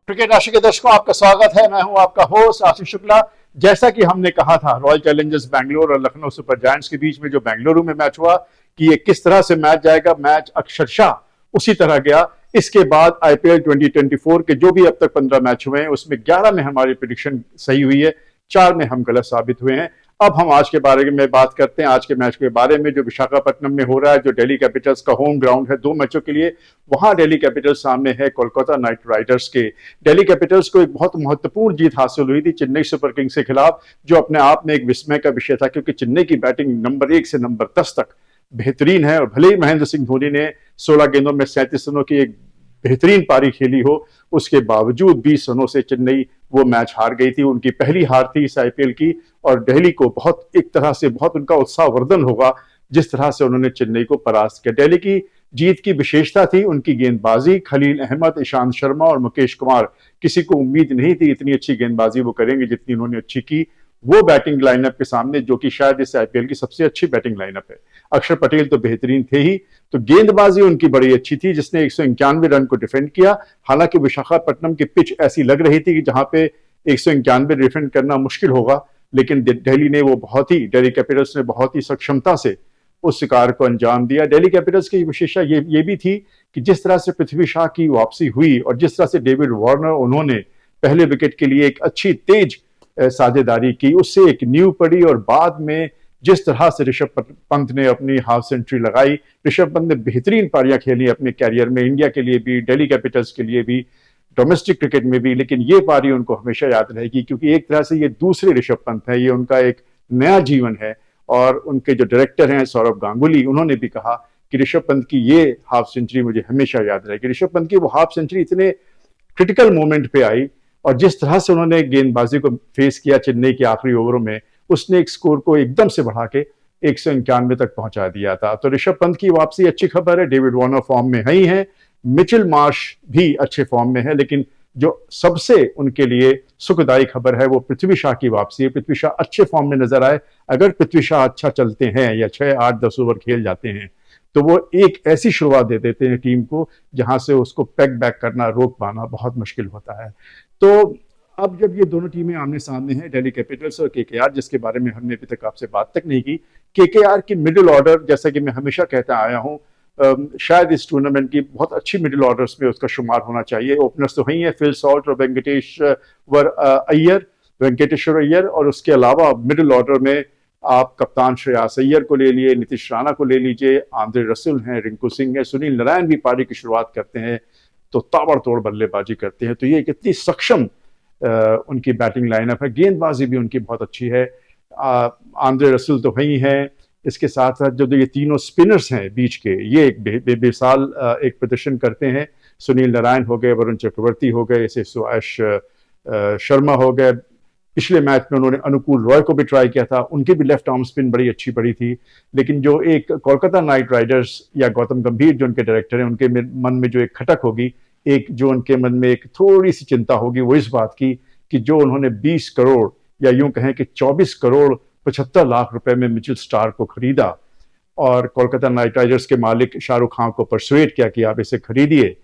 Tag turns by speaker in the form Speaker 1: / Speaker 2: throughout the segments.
Speaker 1: Cricket राशि के दर्शकों, आपका स्वागत है। मैं हूं आपका होस्ट आशीष शुक्ला। जैसा कि हमने कहा था, रॉयल चैलेंजर्स बैंगलोर और लखनऊ सुपर जायंट्स के बीच में जो बेंगलुरु में मैच हुआ कि ये किस तरह से मैच जाएगा, मैच अक्षरशः उसी तरह गया। इसके बाद आईपीएल 2024 के जो भी अब तक 15 मैच हुए हैं उसमें 11 में हमारी प्रेडिक्शन सही हुई है, 4 में हम गलत साबित हुए हैं। अब हम आज के बारे में बात करते हैं, आज के मैच के बारे में जो विशाखापट्टनम में हो रहा है, जो दिल्ली कैपिटल्स का होम ग्राउंड है 2 मैचों के लिए। वहां दिल्ली कैपिटल्स सामने है कोलकाता नाइट राइडर्स के। दिल्ली कैपिटल्स को एक बहुत महत्वपूर्ण जीत हासिल हुई थी चेन्नई सुपर किंग्स के खिलाफ, जो अपने आप में एक विस्मय का विषय था, क्योंकि चेन्नई की बैटिंग नंबर 1 से नंबर 10 तक बेहतरीन है। और भले ही महेंद्र सिंह धोनी ने 16 गेंदों में 37 रनों की एक बेहतरीन पारी खेली हो, उसके बावजूद 20 रनों से चेन्नई वो मैच हार गई थी। उनकी पहली हार थी इस आईपीएल की, और दिल्ली को बहुत एक तरह से बहुत उनका उत्साहवर्धन होगा जिस तरह से उन्होंने चेन्नई को परास्त किया। दिल्ली की जीत की विशेषता थी उनकी गेंदबाजी। खलील अहमद, ईशांत शर्मा और मुकेश कुमार, किसी को उम्मीद नहीं थी इतनी अच्छी गेंदबाजी वो करेंगे जितनी उन्होंने अच्छी की। वो बैटिंग लाइनअप के सामने, जो कि शायद इस आईपीएल की सबसे अच्छी बैटिंग लाइनअप है। अक्षर पटेल तो बेहतरीन थे ही, तो गेंदबाजी उनकी बड़ी अच्छी थी जिसने 191 रन को डिफेंड किया। हालांकि विशाखापट्टनम की पिच ऐसी लग रही थी कि जहां पे 191 डिफेंड करना मुश्किल होगा, लेकिन दिल्ली ने वो दिल्ली कैपिटल्स ने बहुत ही सक्षमता से उस शिकार को अंजाम दिया। दिल्ली कैपिटल्स की विशेषता ये भी थी कि जिस तरह से पृथ्वी शॉ की वापसी हुई और जिस तरह से डेविड वार्नर उन्होंने पहले विकेट के लिए एक अच्छी तेज साझेदारी की, उससे एक नींव पड़ी। और बाद में जिस तरह से ऋषभ पंत ने अपनी हाफ सेंचुरी लगाई, ऋषभ पंत ने बेहतरीन पारियां खेली अपने कैरियर में, इंडिया के लिए भी, दिल्ली कैपिटल्स के लिए भी, डोमेस्टिक क्रिकेट में भी। लेकिन ये पारी उनको हमेशा याद रहेगी, क्योंकि एक तरह से ये दूसरे ऋषभ पंत है, ये उनका एक नया जीवन है। और उनके जो डायरेक्टर हैं सौरभ गांगुली, उन्होंने भी कहा कि ऋषभ पंत की ये हाफ सेंचुरी मुझे हमेशा याद रहेगी। ऋषभ पंत की वो हाफ सेंचुरी इतने क्रिटिकल मोमेंट पे आई, और जिस तरह से उन्होंने गेंदबाजी को फेस किया चेन्नई के आखिरी ओवरों में, उसने एक स्कोर को एकदम से बढ़ा के 191 तक पहुंचा दिया था। तो ऋषभ पंत की वापसी अच्छी खबर है। डेविड वार्नर फॉर्म में ही है, मिचेल मार्श भी अच्छे फॉर्म में है, लेकिन जो सबसे उनके लिए सुखदायी खबर है वो पृथ्वी शॉ की वापसी है। पृथ्वी शॉ अच्छे फॉर्म में नजर आए। अगर पृथ्वी शॉ अच्छा चलते हैं या 6, 8, 10 ओवर खेल जाते हैं तो वो एक ऐसी शुरुआत दे देते हैं टीम को जहां से उसको पैक बैक करना, रोक पाना बहुत मुश्किल होता है। तो अब जब ये दोनों टीमें आमने सामने हैं, दिल्ली कैपिटल्स और केकेआर, जिसके बारे में हमने अभी तक आपसे बात तक नहीं की, केकेआर की मिडिल ऑर्डर, जैसा कि मैं हमेशा कहता आया हूं, शायद इस टूर्नामेंट की बहुत अच्छी मिडिल ऑर्डर्स में उसका शुमार होना चाहिए। ओपनर्स तो वही है, फिल सॉल्ट और वेंकटेश्वर अय्यर, और उसके अलावा मिडिल ऑर्डर में आप कप्तान श्रेयस अय्यर को ले लिए, नीतीश राणा को ले लीजिए, आंद्रे रसल हैं, रिंकू सिंह है, सुनील नारायण भी पारी की शुरुआत करते हैं तो ताबड़तोड़ बल्लेबाजी करते हैं। तो ये कितनी सक्षम उनकी बैटिंग लाइनअप है। गेंदबाजी भी उनकी बहुत अच्छी है। आंद्रे रसल तो वही है, इसके साथ साथ जो ये तीनों स्पिनर्स हैं बीच के, ये एक बेमिसाल एक प्रदर्शन करते हैं। सुनील नारायण हो गए, वरुण चक्रवर्ती हो गए, इसे सुयश शर्मा हो गए। पिछले मैच में उन्होंने अनुकूल रॉय को भी ट्राई किया था, उनकी भी लेफ्ट आर्म स्पिन बड़ी अच्छी पड़ी थी। लेकिन जो एक कोलकाता नाइट राइडर्स या गौतम गंभीर जो उनके डायरेक्टर हैं, उनके मन में जो एक खटक होगी, एक जो उनके मन में एक थोड़ी सी चिंता होगी, वो इस बात की कि जो उन्होंने 20 करोड़ या यूं कहें कि 24 करोड़ 75 लाख रुपए में मिचेल स्टार्क को खरीदा और कोलकाता नाइट राइडर्स के मालिक शाहरुख खान को परसुएट किया कि आप इसे खरीदिए,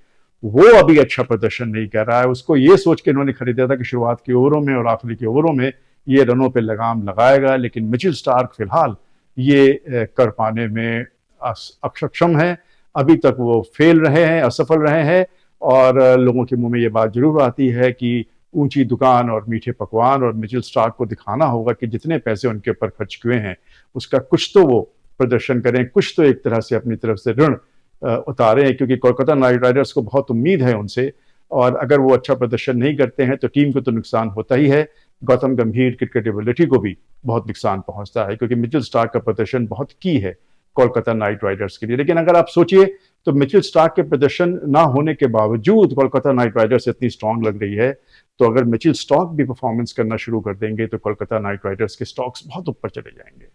Speaker 1: वो अभी अच्छा प्रदर्शन नहीं कर रहा है। उसको ये सोच के इन्होंने खरीदा था कि शुरुआत के ओवरों में और आखिरी के ओवरों में ये रनों पे लगाम लगाएगा, लेकिन मिचेल स्टार्क फिलहाल ये कर पाने में अक्षम है। अभी तक वो फेल रहे हैं, असफल रहे हैं, और लोगों के मुंह में ये बात जरूर आती है कि ऊंची दुकान और मीठे पकवान, और मिचेल स्टार्क को दिखाना होगा कि जितने पैसे उनके ऊपर खर्च हुए हैं उसका कुछ तो वो प्रदर्शन करें, कुछ तो एक तरह से अपनी तरफ से ऋण उतारे हैं, क्योंकि कोलकाता नाइट राइडर्स को बहुत उम्मीद है उनसे। और अगर वो अच्छा प्रदर्शन नहीं करते हैं तो टीम को तो नुकसान होता ही है, गौतम गंभीर क्रिकेटेबिलिटी को भी बहुत नुकसान पहुंचता है, क्योंकि मिचेल स्टार्क का प्रदर्शन बहुत की है कोलकाता नाइट राइडर्स के लिए। लेकिन अगर आप सोचिए तो मिचेल स्टार्क के प्रदर्शन ना होने के बावजूद कोलकाता नाइट राइडर्स इतनी स्ट्रांग लग रही है, तो अगर मिचेल स्टार्क भी परफॉर्मेंस करना शुरू कर देंगे तो कोलकाता नाइट राइडर्स के स्टॉक्स बहुत ऊपर चले जाएंगे।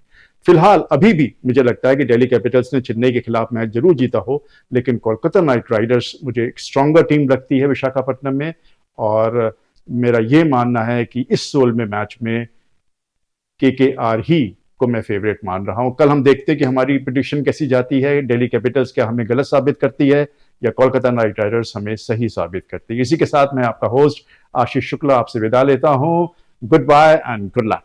Speaker 1: फिलहाल अभी भी मुझे लगता है कि दिल्ली कैपिटल्स ने चेन्नई के खिलाफ मैच जरूर जीता हो, लेकिन कोलकाता नाइट राइडर्स मुझे एक स्ट्रॉन्गर टीम लगती है विशाखापट्टनम में। और मेरा ये मानना है कि इस 16वें मैच में केकेआर ही को मैं फेवरेट मान रहा हूं। कल हम देखते हैं कि हमारी प्रेडिक्शन कैसी जाती है, दिल्ली कैपिटल्स क्या हमें गलत साबित करती है या कोलकाता नाइट राइडर्स हमें सही साबित करती है। इसी के साथ मैं आपका होस्ट आशीष शुक्ला आपसे विदा लेता हूं। Goodbye and good luck.